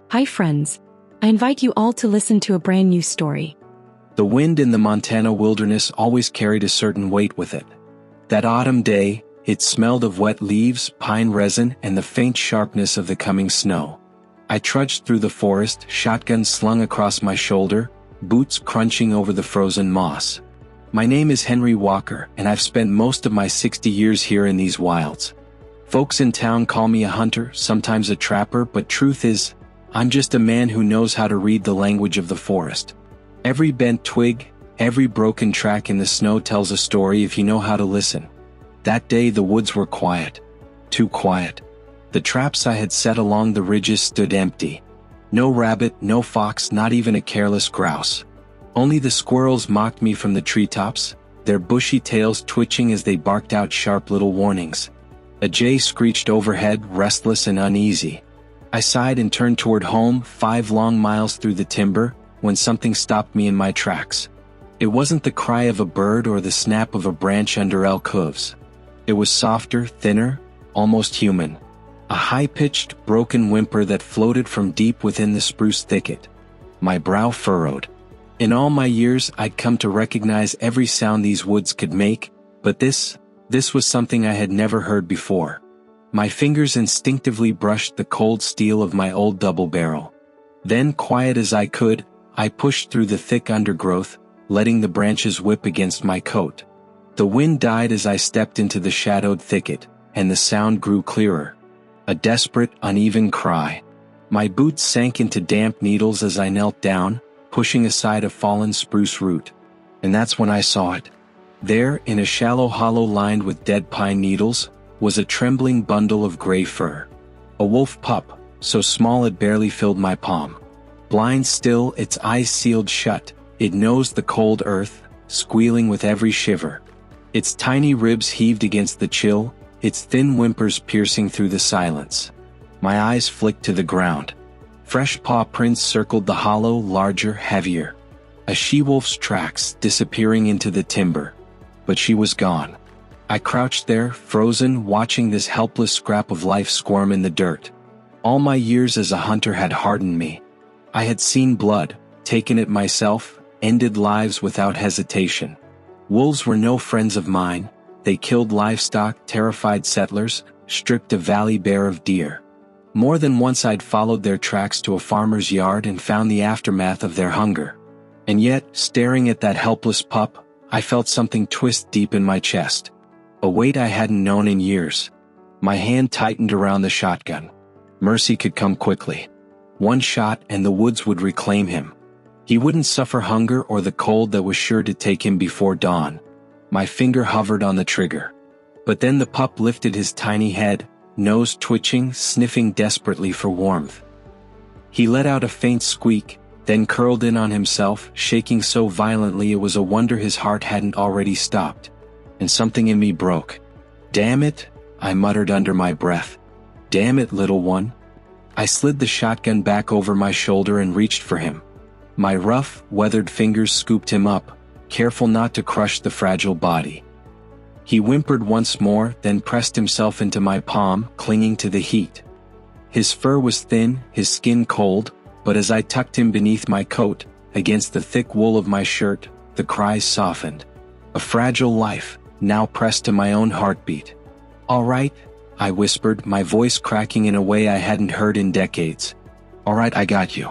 Hi friends. I invite you all to listen to a brand new story. The wind in the Montana wilderness always carried a certain weight with it. That autumn day, it smelled of wet leaves, pine resin, and the faint sharpness of the coming snow. I trudged through the forest, shotgun slung across my shoulder, boots crunching over the frozen moss. My name is Henry Walker, and I've spent most of my 60 years here in these wilds. Folks in town call me a hunter, sometimes a trapper, but truth is, I'm just a man who knows how to read the language of the forest. Every bent twig, every broken track in the snow tells a story if you know how to listen. That day the woods were quiet. Too quiet. The traps I had set along the ridges stood empty. No rabbit, no fox, not even a careless grouse. Only the squirrels mocked me from the treetops, their bushy tails twitching as they barked out sharp little warnings. A jay screeched overhead, restless and uneasy. I sighed and turned toward home, 5 long miles through the timber, when something stopped me in my tracks. It wasn't the cry of a bird or the snap of a branch under elk hooves. It was softer, thinner, almost human. A high-pitched, broken whimper that floated from deep within the spruce thicket. My brow furrowed. In all my years, I'd come to recognize every sound these woods could make, but this was something I had never heard before. My fingers instinctively brushed the cold steel of my old double barrel. Then, quiet as I could, I pushed through the thick undergrowth, letting the branches whip against my coat. The wind died as I stepped into the shadowed thicket, and the sound grew clearer. A desperate, uneven cry. My boots sank into damp needles as I knelt down, pushing aside a fallen spruce root. And that's when I saw it. There, in a shallow hollow lined with dead pine needles, was a trembling bundle of gray fur. A wolf pup, so small it barely filled my palm. Blind still, its eyes sealed shut, it nosed the cold earth, squealing with every shiver. Its tiny ribs heaved against the chill, its thin whimpers piercing through the silence. My eyes flicked to the ground. Fresh paw prints circled the hollow, larger, heavier. A she-wolf's tracks, disappearing into the timber. But she was gone. I crouched there, frozen, watching this helpless scrap of life squirm in the dirt. All my years as a hunter had hardened me. I had seen blood, taken it myself, ended lives without hesitation. Wolves were no friends of mine. They killed livestock, terrified settlers, stripped a valley bare of deer. More than once I'd followed their tracks to a farmer's yard and found the aftermath of their hunger. And yet, staring at that helpless pup, I felt something twist deep in my chest. A weight I hadn't known in years. My hand tightened around the shotgun. Mercy could come quickly. One shot and the woods would reclaim him. He wouldn't suffer hunger or the cold that was sure to take him before dawn. My finger hovered on the trigger. But then the pup lifted his tiny head, nose twitching, sniffing desperately for warmth. He let out a faint squeak, then curled in on himself, shaking so violently it was a wonder his heart hadn't already stopped. And something in me broke. "Damn it," I muttered under my breath. "Damn it, little one." I slid the shotgun back over my shoulder and reached for him. My rough, weathered fingers scooped him up, careful not to crush the fragile body. He whimpered once more, then pressed himself into my palm, clinging to the heat. His fur was thin, his skin cold, but as I tucked him beneath my coat, against the thick wool of my shirt, the cries softened. A fragile life, now pressed to my own heartbeat. "All right," I whispered, my voice cracking in a way I hadn't heard in decades. "All right, I got you.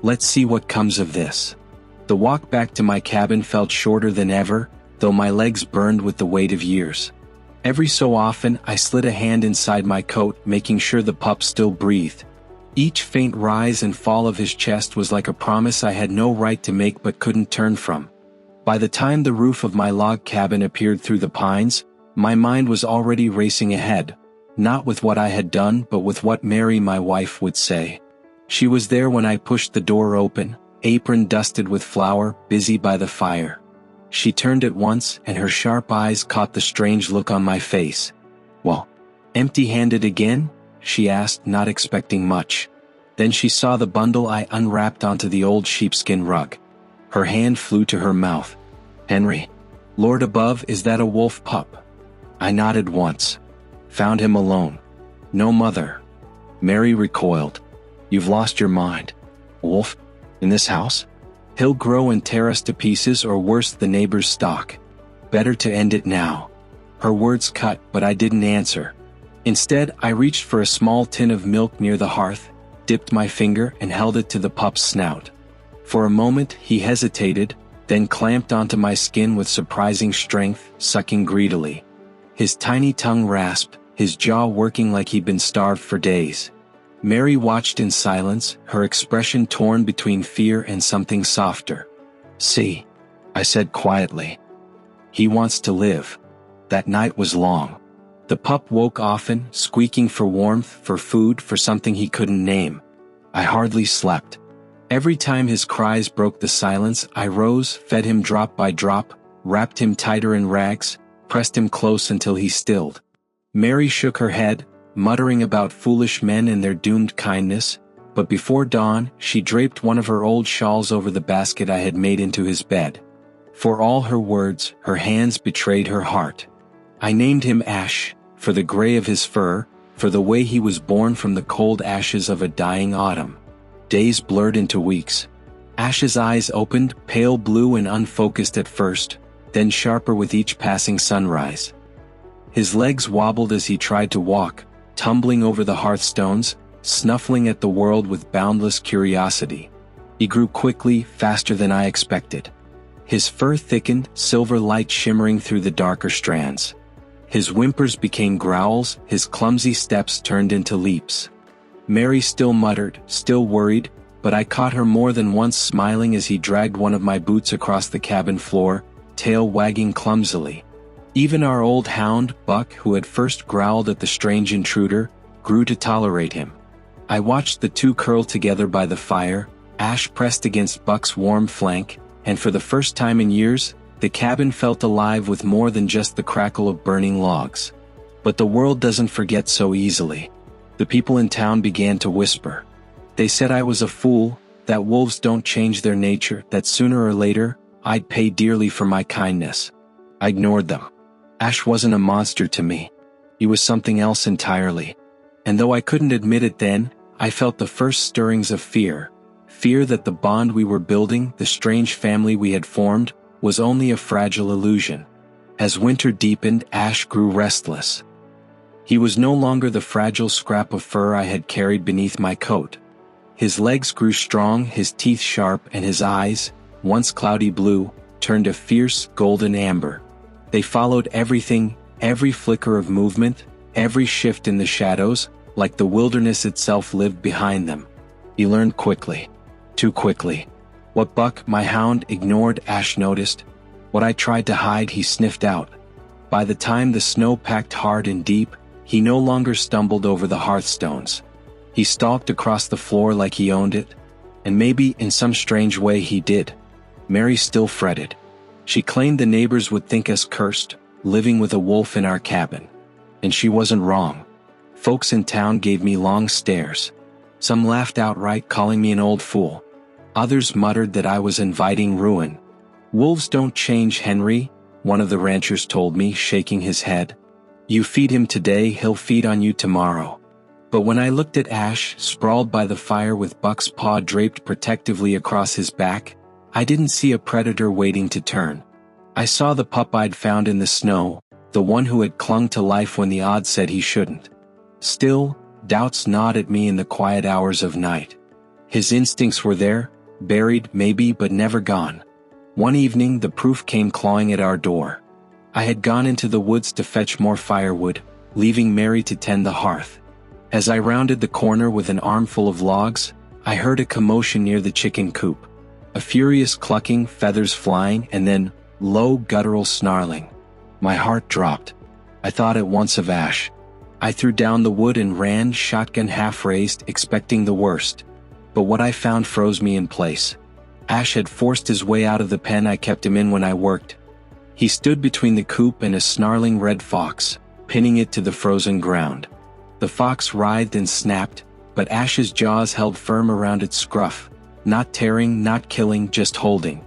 Let's see what comes of this." The walk back to my cabin felt shorter than ever, though my legs burned with the weight of years. Every so often, I slid a hand inside my coat, making sure the pup still breathed. Each faint rise and fall of his chest was like a promise I had no right to make but couldn't turn from. By the time the roof of my log cabin appeared through the pines, my mind was already racing ahead, not with what I had done but with what Mary, my wife, would say. She was there when I pushed the door open, apron dusted with flour, busy by the fire. She turned at once, and her sharp eyes caught the strange look on my face. "Well, empty-handed again?" she asked, not expecting much. Then she saw the bundle I unwrapped onto the old sheepskin rug. Her hand flew to her mouth. "Henry, Lord above, is that a wolf pup?" I nodded once. "Found him alone. No mother." Mary recoiled. You've lost your mind. Wolf? In this house? He'll grow and tear us to pieces, or worse, the neighbor's stock. Better to end it now." Her words cut, but I didn't answer. Instead, I reached for a small tin of milk near the hearth, dipped my finger and held it to the pup's snout. For a moment, he hesitated, then clamped onto my skin with surprising strength, sucking greedily. His tiny tongue rasped, his jaw working like he'd been starved for days. Mary watched in silence, her expression torn between fear and something softer. "See," I said quietly. "He wants to live." That night was long. The pup woke often, squeaking for warmth, for food, for something he couldn't name. I hardly slept. Every time his cries broke the silence, I rose, fed him drop by drop, wrapped him tighter in rags, pressed him close until he stilled. Mary shook her head, muttering about foolish men and their doomed kindness, but before dawn, she draped one of her old shawls over the basket I had made into his bed. For all her words, her hands betrayed her heart. I named him Ash, for the gray of his fur, for the way he was born from the cold ashes of a dying autumn. Days blurred into weeks. Ash's eyes opened, pale blue and unfocused at first, then sharper with each passing sunrise. His legs wobbled as he tried to walk, tumbling over the hearthstones, snuffling at the world with boundless curiosity. He grew quickly, faster than I expected. His fur thickened, silver light shimmering through the darker strands. His whimpers became growls, his clumsy steps turned into leaps. Mary still muttered, still worried, but I caught her more than once smiling as he dragged one of my boots across the cabin floor, tail wagging clumsily. Even our old hound, Buck, who had first growled at the strange intruder, grew to tolerate him. I watched the two curl together by the fire, Ash pressed against Buck's warm flank, and for the first time in years, the cabin felt alive with more than just the crackle of burning logs. But the world doesn't forget so easily. The people in town began to whisper. They said I was a fool, that wolves don't change their nature, that sooner or later, I'd pay dearly for my kindness. I ignored them. Ash wasn't a monster to me. He was something else entirely. And though I couldn't admit it then, I felt the first stirrings of fear. Fear that the bond we were building, the strange family we had formed, was only a fragile illusion. As winter deepened, Ash grew restless. He was no longer the fragile scrap of fur I had carried beneath my coat. His legs grew strong, his teeth sharp, and his eyes, once cloudy blue, turned a fierce, golden amber. They followed everything, every flicker of movement, every shift in the shadows, like the wilderness itself lived behind them. He learned quickly. Too quickly. What Buck, my hound, ignored, Ash noticed. What I tried to hide, he sniffed out. By the time the snow packed hard and deep, he no longer stumbled over the hearthstones. He stalked across the floor like he owned it. And maybe, in some strange way, he did. Mary still fretted. She claimed the neighbors would think us cursed, living with a wolf in our cabin. And she wasn't wrong. Folks in town gave me long stares. Some laughed outright, calling me an old fool. Others muttered that I was inviting ruin. "Wolves don't change, Henry," one of the ranchers told me, shaking his head. "You feed him today, he'll feed on you tomorrow." But when I looked at Ash, sprawled by the fire with Buck's paw draped protectively across his back, I didn't see a predator waiting to turn. I saw the pup I'd found in the snow, the one who had clung to life when the odds said he shouldn't. Still, doubts gnawed at me in the quiet hours of night. His instincts were there, buried maybe but never gone. One evening the proof came clawing at our door. I had gone into the woods to fetch more firewood, leaving Mary to tend the hearth. As I rounded the corner with an armful of logs, I heard a commotion near the chicken coop. A furious clucking, feathers flying, and then, low guttural snarling. My heart dropped. I thought at once of Ash. I threw down the wood and ran, shotgun half raised, expecting the worst. But what I found froze me in place. Ash had forced his way out of the pen I kept him in when I worked. He stood between the coop and a snarling red fox, pinning it to the frozen ground. The fox writhed and snapped, but Ash's jaws held firm around its scruff, not tearing, not killing, just holding.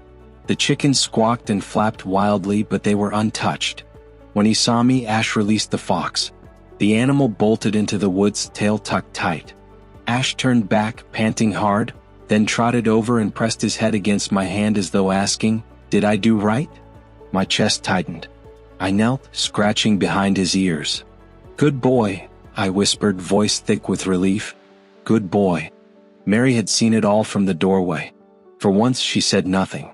The chickens squawked and flapped wildly, but they were untouched. When he saw me, Ash released the fox. The animal bolted into the woods, tail tucked tight. Ash turned back, panting hard, then trotted over and pressed his head against my hand as though asking, "Did I do right?" My chest tightened. I knelt, scratching behind his ears. "Good boy," I whispered, voice thick with relief. "Good boy." Mary had seen it all from the doorway. For once she said nothing.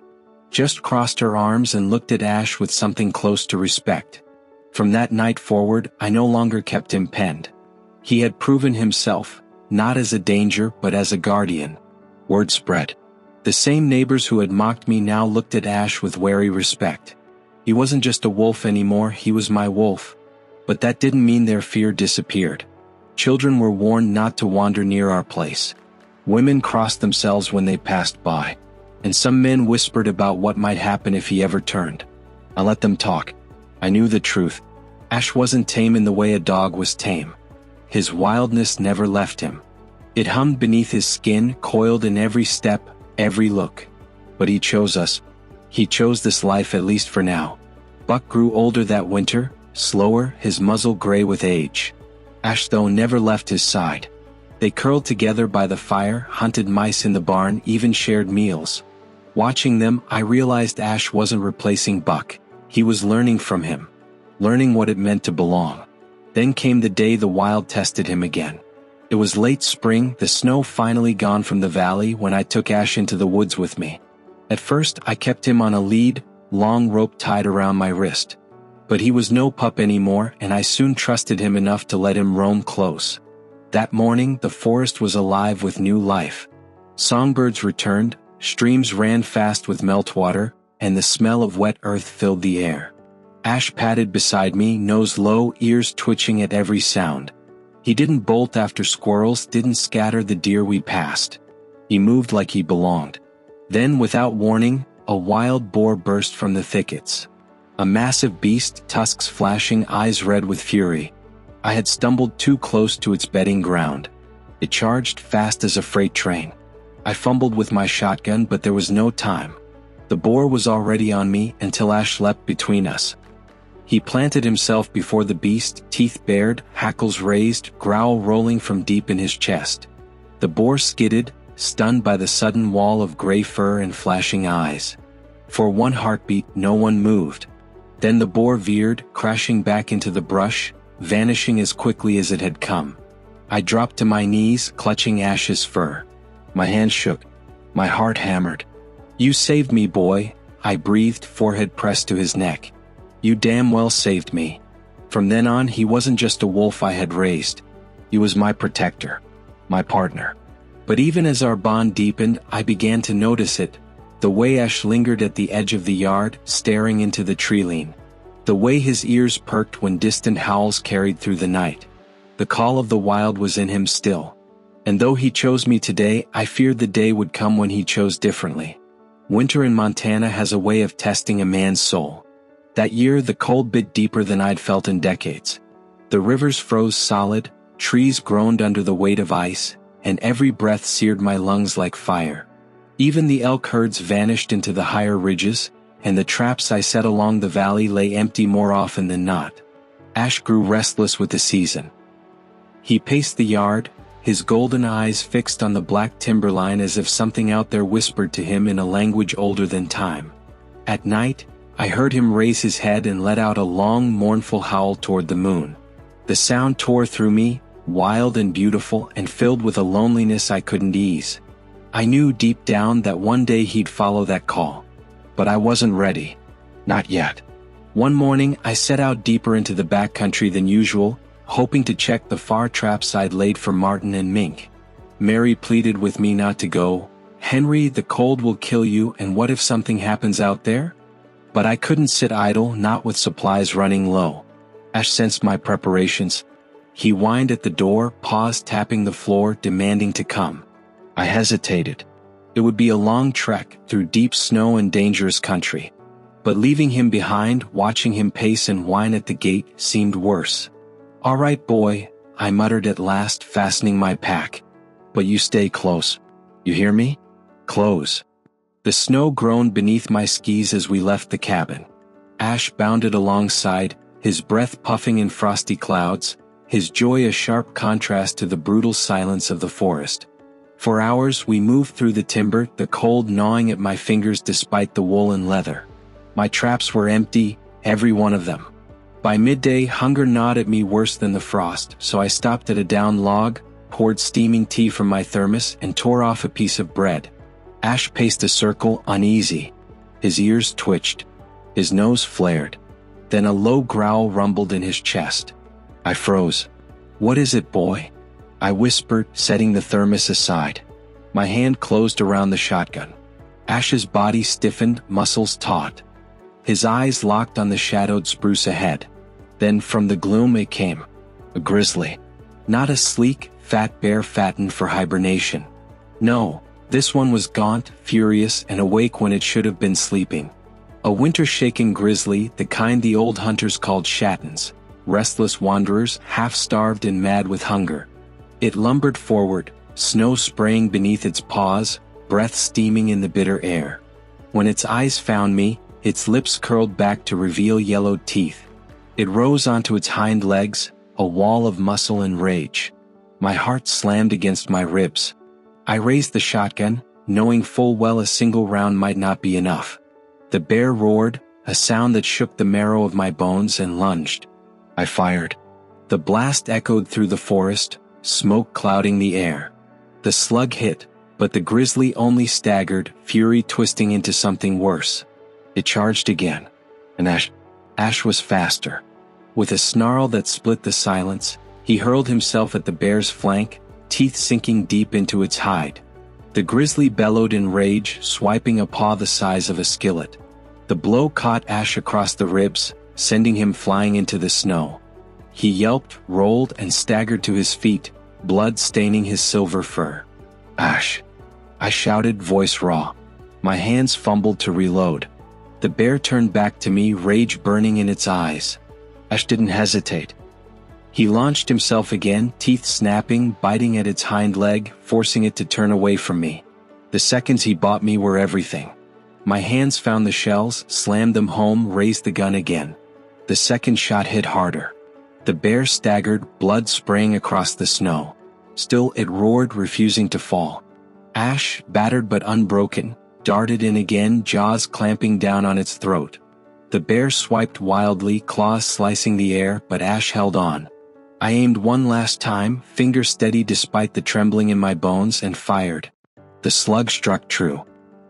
Just crossed her arms and looked at Ash with something close to respect. From that night forward, I no longer kept him penned. He had proven himself, not as a danger but as a guardian. Word spread. The same neighbors who had mocked me now looked at Ash with wary respect. He wasn't just a wolf anymore, he was my wolf. But that didn't mean their fear disappeared. Children were warned not to wander near our place. Women crossed themselves when they passed by. And some men whispered about what might happen if he ever turned. I let them talk. I knew the truth. Ash wasn't tame in the way a dog was tame. His wildness never left him. It hummed beneath his skin, coiled in every step, every look. But he chose us. He chose this life, at least for now. Buck grew older that winter, slower, his muzzle gray with age. Ash, though, never left his side. They curled together by the fire, hunted mice in the barn, even shared meals. Watching them, I realized Ash wasn't replacing Buck. He was learning from him. Learning what it meant to belong. Then came the day the wild tested him again. It was late spring, the snow finally gone from the valley, when I took Ash into the woods with me. At first, I kept him on a lead, long rope tied around my wrist. But he was no pup anymore, and I soon trusted him enough to let him roam close. That morning, the forest was alive with new life. Songbirds returned, streams ran fast with meltwater, and the smell of wet earth filled the air. Ash padded beside me, nose low, ears twitching at every sound. He didn't bolt after squirrels, didn't scatter the deer we passed. He moved like he belonged. Then, without warning, a wild boar burst from the thickets. A massive beast, tusks flashing, eyes red with fury. I had stumbled too close to its bedding ground. It charged fast as a freight train. I fumbled with my shotgun, but there was no time. The boar was already on me until Ash leapt between us. He planted himself before the beast, teeth bared, hackles raised, growl rolling from deep in his chest. The boar skidded, stunned by the sudden wall of gray fur and flashing eyes. For one heartbeat, no one moved. Then the boar veered, crashing back into the brush, vanishing as quickly as it had come. I dropped to my knees, clutching Ash's fur. My hands shook. My heart hammered. "You saved me, boy," I breathed, forehead pressed to his neck. "You damn well saved me." From then on, he wasn't just a wolf I had raised. He was my protector. My partner. But even as our bond deepened, I began to notice it. The way Ash lingered at the edge of the yard, staring into the tree-line. The way his ears perked when distant howls carried through the night. The call of the wild was in him still. And though he chose me today, I feared the day would come when he chose differently. Winter in Montana has a way of testing a man's soul. That year, the cold bit deeper than I'd felt in decades. The rivers froze solid, trees groaned under the weight of ice, and every breath seared my lungs like fire. Even the elk herds vanished into the higher ridges, and the traps I set along the valley lay empty more often than not. Ash grew restless with the season. He paced the yard, his golden eyes fixed on the black timberline as if something out there whispered to him in a language older than time. At night, I heard him raise his head and let out a long, mournful howl toward the moon. The sound tore through me, wild and beautiful and filled with a loneliness I couldn't ease. I knew deep down that one day he'd follow that call. But I wasn't ready. Not yet. One morning, I set out deeper into the backcountry than usual, hoping to check the far traps I'd laid for marten and mink. Mary pleaded with me not to go. "Henry, the cold will kill you, and what if something happens out there?" But I couldn't sit idle, not with supplies running low. Ash sensed my preparations. He whined at the door, paused, tapping the floor, demanding to come. I hesitated. It would be a long trek through deep snow and dangerous country. But leaving him behind, watching him pace and whine at the gate, seemed worse. "All right, boy," I muttered at last, fastening my pack. "But you stay close. You hear me? Close." The snow groaned beneath my skis as we left the cabin. Ash bounded alongside, his breath puffing in frosty clouds, his joy a sharp contrast to the brutal silence of the forest. For hours we moved through the timber, the cold gnawing at my fingers despite the wool and leather. My traps were empty, every one of them. By midday, hunger gnawed at me worse than the frost, so I stopped at a down log, poured steaming tea from my thermos, and tore off a piece of bread. Ash paced a circle, uneasy. His ears twitched. His nose flared. Then a low growl rumbled in his chest. I froze. "What is it, boy?" I whispered, setting the thermos aside. My hand closed around the shotgun. Ash's body stiffened, muscles taut. His eyes locked on the shadowed spruce ahead. Then from the gloom it came. A grizzly. Not a sleek, fat bear fattened for hibernation. No, this one was gaunt, furious, and awake when it should have been sleeping. A winter-shaken grizzly, the kind the old hunters called shattens, restless wanderers, half-starved and mad with hunger. It lumbered forward, snow spraying beneath its paws, breath steaming in the bitter air. When its eyes found me, its lips curled back to reveal yellowed teeth. It rose onto its hind legs, a wall of muscle and rage. My heart slammed against my ribs. I raised the shotgun, knowing full well a single round might not be enough. The bear roared, a sound that shook the marrow of my bones, and lunged. I fired. The blast echoed through the forest, smoke clouding the air. The slug hit, but the grizzly only staggered, fury twisting into something worse. It charged again, and Ash was faster. With a snarl that split the silence, he hurled himself at the bear's flank, teeth sinking deep into its hide. The grizzly bellowed in rage, swiping a paw the size of a skillet. The blow caught Ash across the ribs, sending him flying into the snow. He yelped, rolled, and staggered to his feet, blood staining his silver fur. "Ash!" I shouted, voice raw. My hands fumbled to reload. The bear turned back to me, rage burning in its eyes. Ash didn't hesitate. He launched himself again, teeth snapping, biting at its hind leg, forcing it to turn away from me. The seconds he bought me were everything. My hands found the shells, slammed them home, raised the gun again. The second shot hit harder. The bear staggered, blood spraying across the snow. Still it roared, refusing to fall. Ash, battered but unbroken, darted in again, jaws clamping down on its throat. The bear swiped wildly, claws slicing the air, but Ash held on. I aimed one last time, finger steady despite the trembling in my bones, and fired. The slug struck true.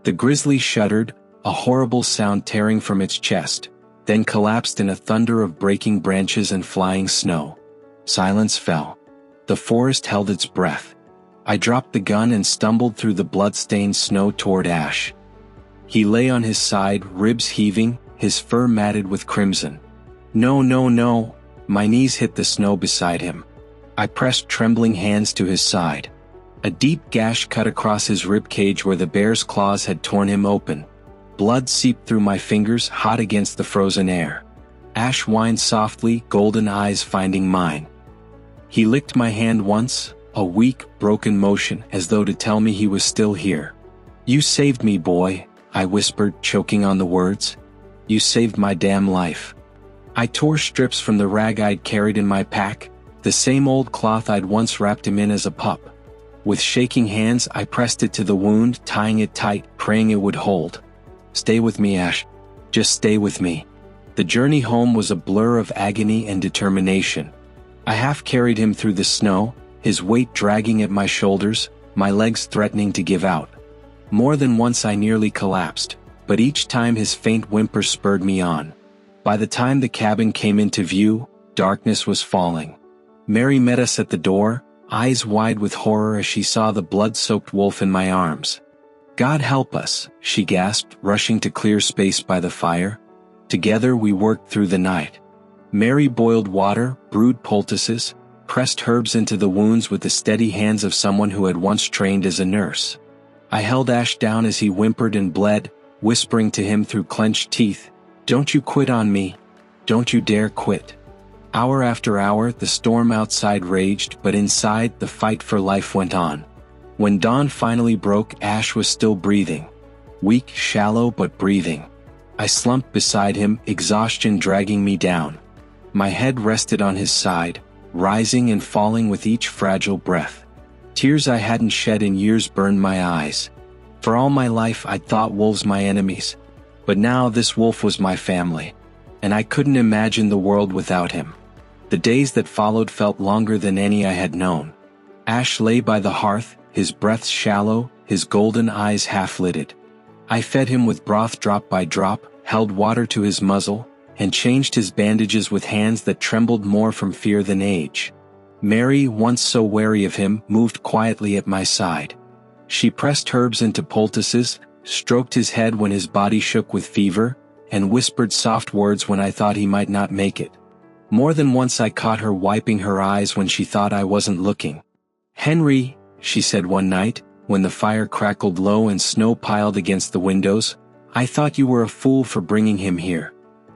The grizzly shuddered, a horrible sound tearing from its chest, then collapsed in a thunder of breaking branches and flying snow. Silence fell. The forest held its breath. I dropped the gun and stumbled through the blood-stained snow toward Ash. He lay on his side, ribs heaving, his fur matted with crimson. "No, no, no!" My knees hit the snow beside him. I pressed trembling hands to his side. A deep gash cut across his rib cage where the bear's claws had torn him open. Blood seeped through my fingers, hot against the frozen air. Ash whined softly, golden eyes finding mine. He licked my hand once, a weak, broken motion as though to tell me he was still here. "You saved me, boy," I whispered, choking on the words. "You saved my damn life." I tore strips from the rag I'd carried in my pack, the same old cloth I'd once wrapped him in as a pup. With shaking hands, I pressed it to the wound, tying it tight, praying it would hold. "Stay with me, Ash. Just stay with me." The journey home was a blur of agony and determination. I half-carried him through the snow, his weight dragging at my shoulders, my legs threatening to give out. More than once I nearly collapsed, but each time his faint whimper spurred me on. By the time the cabin came into view, darkness was falling. Mary met us at the door, eyes wide with horror as she saw the blood-soaked wolf in my arms. "God help us," she gasped, rushing to clear space by the fire. Together we worked through the night. Mary boiled water, brewed poultices, pressed herbs into the wounds with the steady hands of someone who had once trained as a nurse. I held Ash down as he whimpered and bled, whispering to him through clenched teeth, "Don't you quit on me. Don't you dare quit." Hour after hour, the storm outside raged, but inside, the fight for life went on. When dawn finally broke, Ash was still breathing. Weak, shallow, but breathing. I slumped beside him, exhaustion dragging me down. My head rested on his side, rising and falling with each fragile breath. Tears I hadn't shed in years burned my eyes. For all my life I'd thought wolves my enemies, but now this wolf was my family, and I couldn't imagine the world without him. The days that followed felt longer than any I had known. Ash lay by the hearth, his breath shallow, his golden eyes half-lidded. I fed him with broth drop by drop, held water to his muzzle, and changed his bandages with hands that trembled more from fear than age. Mary, once so wary of him, moved quietly at my side. She pressed herbs into poultices, stroked his head when his body shook with fever, and whispered soft words when I thought he might not make it. More than once I caught her wiping her eyes when she thought I wasn't looking. "Henry," she said one night, when the fire crackled low and snow piled against the windows, "I thought you were a fool for bringing him here.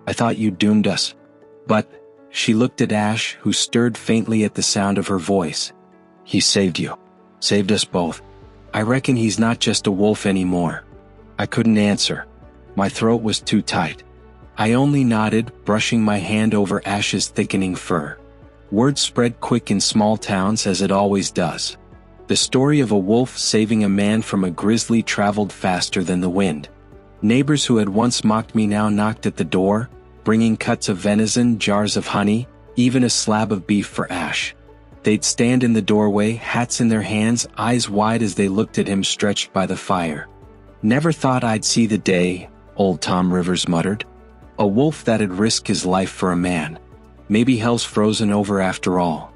I thought you doomed us." But, she looked at Ash, who stirred faintly at the sound of her voice. "He saved you. Saved us both. I reckon he's not just a wolf anymore." I couldn't answer. My throat was too tight. I only nodded, brushing my hand over Ash's thickening fur. Word spread quick in small towns as it always does. The story of a wolf saving a man from a grizzly traveled faster than the wind. Neighbors who had once mocked me now knocked at the door, bringing cuts of venison, jars of honey, even a slab of beef for Ash. They'd stand in the doorway, hats in their hands, eyes wide as they looked at him stretched by the fire. "Never thought I'd see the day," old Tom Rivers muttered. "A wolf that'd risk his life for a man. Maybe hell's frozen over after all."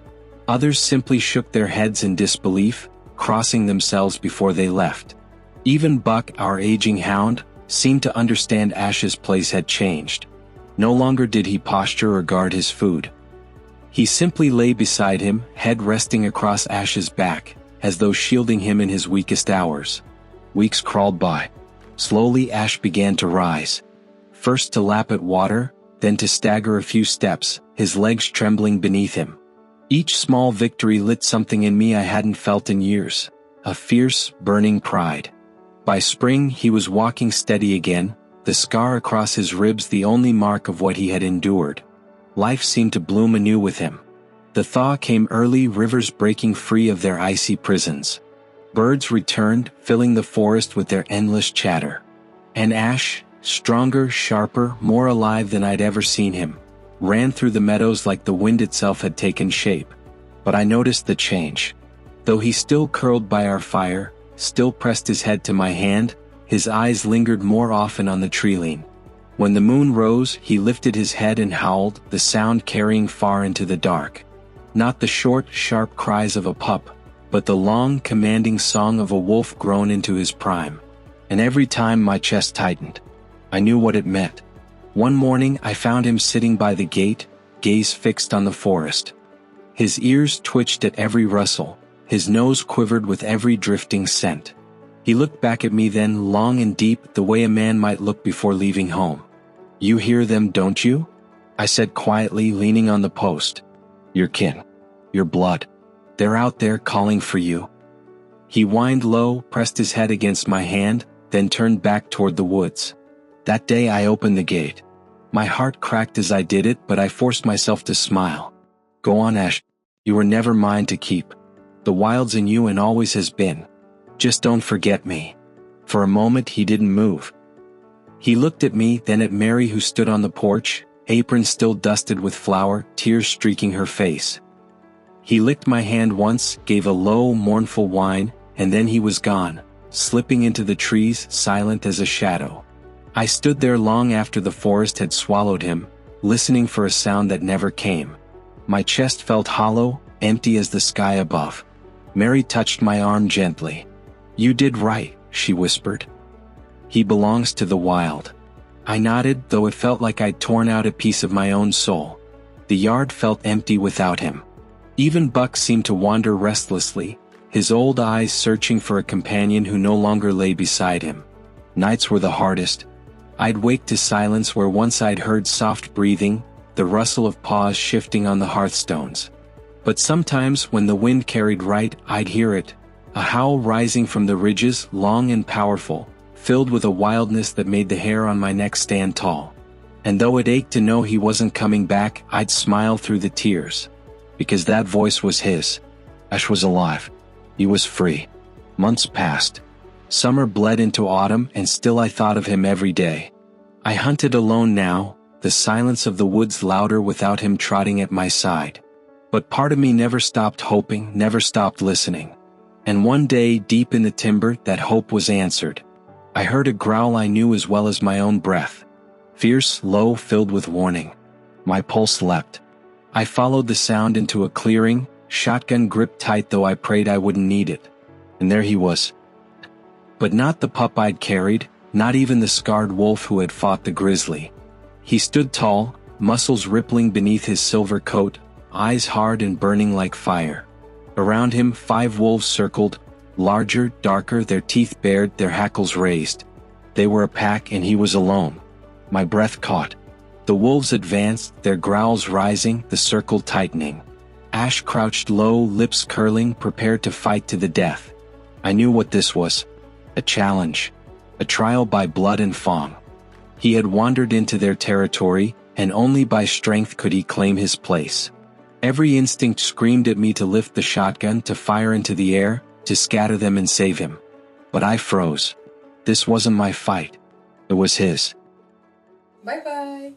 Others simply shook their heads in disbelief, crossing themselves before they left. Even Buck, our aging hound, seemed to understand Ash's place had changed. No longer did he posture or guard his food. He simply lay beside him, head resting across Ash's back, as though shielding him in his weakest hours. Weeks crawled by. Slowly Ash began to rise. First to lap at water, then to stagger a few steps, his legs trembling beneath him. Each small victory lit something in me I hadn't felt in years, a fierce, burning pride. By spring he was walking steady again, the scar across his ribs the only mark of what he had endured. Life seemed to bloom anew with him. The thaw came early, rivers breaking free of their icy prisons. Birds returned, filling the forest with their endless chatter. And Ash, stronger, sharper, more alive than I'd ever seen him, ran through the meadows like the wind itself had taken shape. But I noticed the change. Though he still curled by our fire, still pressed his head to my hand, his eyes lingered more often on the tree-line. When the moon rose, he lifted his head and howled, the sound carrying far into the dark. Not the short, sharp cries of a pup, but the long, commanding song of a wolf grown into his prime. And every time my chest tightened. I knew what it meant. One morning I found him sitting by the gate, gaze fixed on the forest. His ears twitched at every rustle, his nose quivered with every drifting scent. He looked back at me then, long and deep, the way a man might look before leaving home. "You hear them, don't you?" I said quietly, leaning on the post. "Your kin. Your blood. They're out there calling for you." He whined low, pressed his head against my hand, then turned back toward the woods. That day I opened the gate. My heart cracked as I did it, but I forced myself to smile. "Go on, Ash. You were never mine to keep. The wild's in you and always has been. Just don't forget me." For a moment he didn't move. He looked at me, then at Mary, who stood on the porch, apron still dusted with flour, tears streaking her face. He licked my hand once, gave a low, mournful whine, and then he was gone, slipping into the trees, silent as a shadow. I stood there long after the forest had swallowed him, listening for a sound that never came. My chest felt hollow, empty as the sky above. Mary touched my arm gently. "You did right," she whispered. "He belongs to the wild." I nodded, though it felt like I'd torn out a piece of my own soul. The yard felt empty without him. Even Buck seemed to wander restlessly, his old eyes searching for a companion who no longer lay beside him. Nights were the hardest. I'd wake to silence where once I'd heard soft breathing, the rustle of paws shifting on the hearthstones. But sometimes when the wind carried right, I'd hear it, a howl rising from the ridges, long and powerful, filled with a wildness that made the hair on my neck stand tall. And though it ached to know he wasn't coming back, I'd smile through the tears. because that voice was his. Ash was alive. He was free. Months passed. Summer bled into autumn, and still I thought of him every day. I hunted alone now, the silence of the woods louder without him trotting at my side. But part of me never stopped hoping, never stopped listening. And one day, deep in the timber, that hope was answered. I heard a growl I knew as well as my own breath. Fierce, low, filled with warning. My pulse leapt. I followed the sound into a clearing, shotgun gripped tight though I prayed I wouldn't need it. And there he was. But not the pup I'd carried, not even the scarred wolf who had fought the grizzly. He stood tall, muscles rippling beneath his silver coat, eyes hard and burning like fire. Around him 5 wolves circled, larger, darker, their teeth bared, their hackles raised. They were a pack and he was alone. My breath caught. The wolves advanced, their growls rising, the circle tightening. Ash crouched low, lips curling, prepared to fight to the death. I knew what this was. A challenge. A trial by blood and fang. He had wandered into their territory, and only by strength could he claim his place. Every instinct screamed at me to lift the shotgun, to fire into the air, to scatter them and save him. But I froze. This wasn't my fight. It was his. Bye-bye.